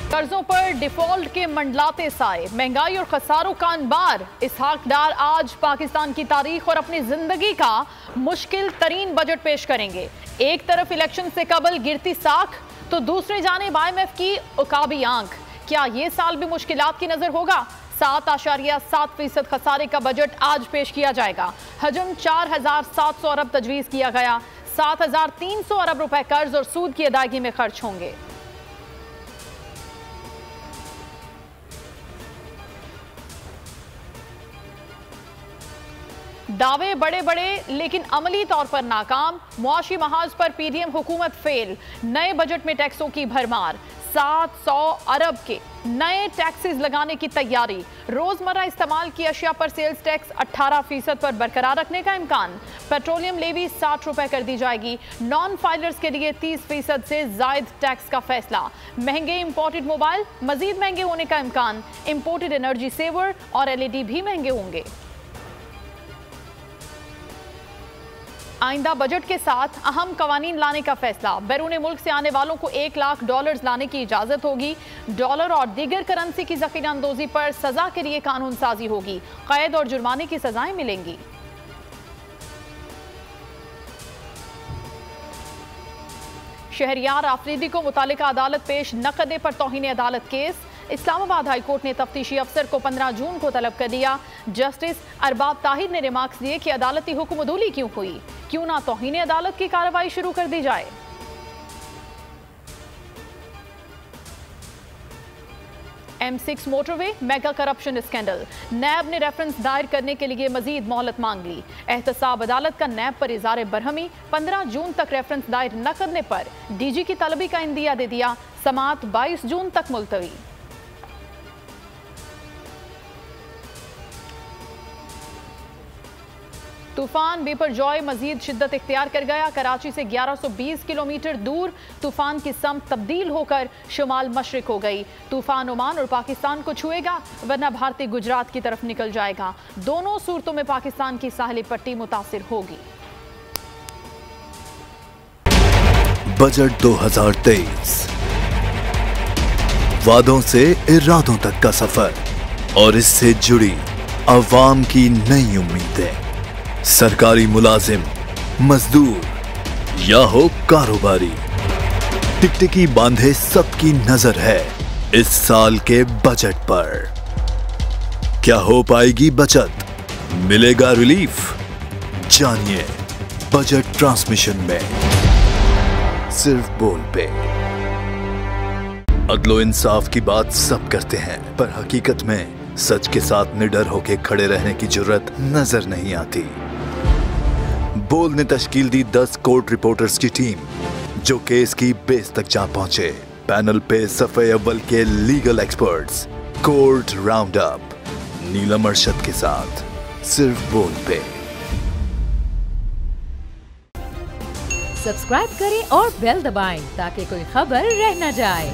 कर्जों पर डिफॉल्ट के मंडलाते साए, महंगाई और खसारों का अंबार। इसहाक डार आज पाकिस्तान की तारीख और अपनी जिंदगी का मुश्किल तरीन बजट पेश करेंगे। एक तरफ इलेक्शन से कबल गिरती साख तो दूसरी जानिब IMF की उकाबी आंख। क्या ये साल भी मुश्किलात की नजर होगा? 7.7% खसारे का बजट आज पेश किया जाएगा। हजम 4,700 अरब तजवीज किया गया। 7,300 अरब रुपए कर्ज और सूद की अदायगी में खर्च होंगे। दावे बड़े बड़े लेकिन अमली तौर पर नाकाम। मुआशी महाज पर PDM हुकूमत फेल। नए बजट में टैक्सों की भरमार। 700 अरब के नए टैक्सेस लगाने की तैयारी। रोजमर्रा इस्तेमाल की अशिया पर सेल्स टैक्स 18% पर बरकरार रखने का इम्कान। पेट्रोलियम लेवी 60 रुपए कर दी जाएगी। नॉन फाइलर्स के लिए 30% से जायद टैक्स का फैसला। महंगे इंपोर्टेड मोबाइल मजीद महंगे होने का इम्कान। इंपोर्टेड एनर्जी सेवर और LED भी महंगे होंगे। आइंदा बजट के साथ अहम कवानीन लाने का फैसला। बैरून मुल्क से आने वालों को $1 लाख लाने की इजाजत होगी। डॉलर और दीगर करेंसी की ज़ख़ीरा अंदोज़ी पर सजा के लिए कानून साजी होगी। कैद और जुर्माने की सजाएं मिलेंगी। शहरियार आफरीदी को मुतालिका अदालत पेश न करने पर तौहीन अदालत केस। इस्लामाबाद हाई कोर्ट ने तफ्तीशी अफसर को 15 जून को तलब कर दिया। जस्टिस अरबाब ताहिर ने रिमार्क्स दिए कि अदालती हुक्म अदूली क्यों हुई, क्यों ना तौहीन अदालत की कार्रवाई शुरू कर दी जाए। M6 motorway mega corruption scandal. NAB ने रेफरेंस दायर करने के लिए मजीद मोहलत मांग ली। एहतसाब अदालत का नैब पर इज़ार बरहमी। 15 जून तक रेफरेंस दायर न करने पर DG की तलबी का इंदिया दे दिया। समाअत 22 जून तक मुलतवी। तूफान बिपरजॉय मजीद शिद्दत इख्तियार कर गया। कराची से 1120 किलोमीटर दूर तूफान की समत तब्दील होकर शुमाल मशरिक हो गई। तूफान ओमान और पाकिस्तान को छुएगा वरना भारतीय गुजरात की तरफ निकल जाएगा। दोनों सूरतों में पाकिस्तान की साहली पट्टी मुतासिर होगी। बजट 2023 वादों से इरादों तक का सफर और इससे जुड़ी अवाम की नई उम्मीदें। सरकारी मुलाजिम, मजदूर या हो कारोबारी, टिकटिकी बांधे सबकी नजर है इस साल के बजट पर। क्या हो पाएगी बचत, मिलेगा रिलीफ? जानिए बजट ट्रांसमिशन में, सिर्फ बोल पे। अदलो इंसाफ की बात सब करते हैं पर हकीकत में सच के साथ निडर होके खड़े रहने की जुर्रत नजर नहीं आती। बोल ने तश्कील दी 10 कोर्ट रिपोर्टर्स की टीम जो केस की बेस तक जा पहुंचे। पैनल पे सफे अव्वल के legal experts. Court round up Neelam Arshad के साथ, सिर्फ बोल पे। सब्सक्राइब करें और बेल दबाएं ताकि कोई खबर रह न जाए।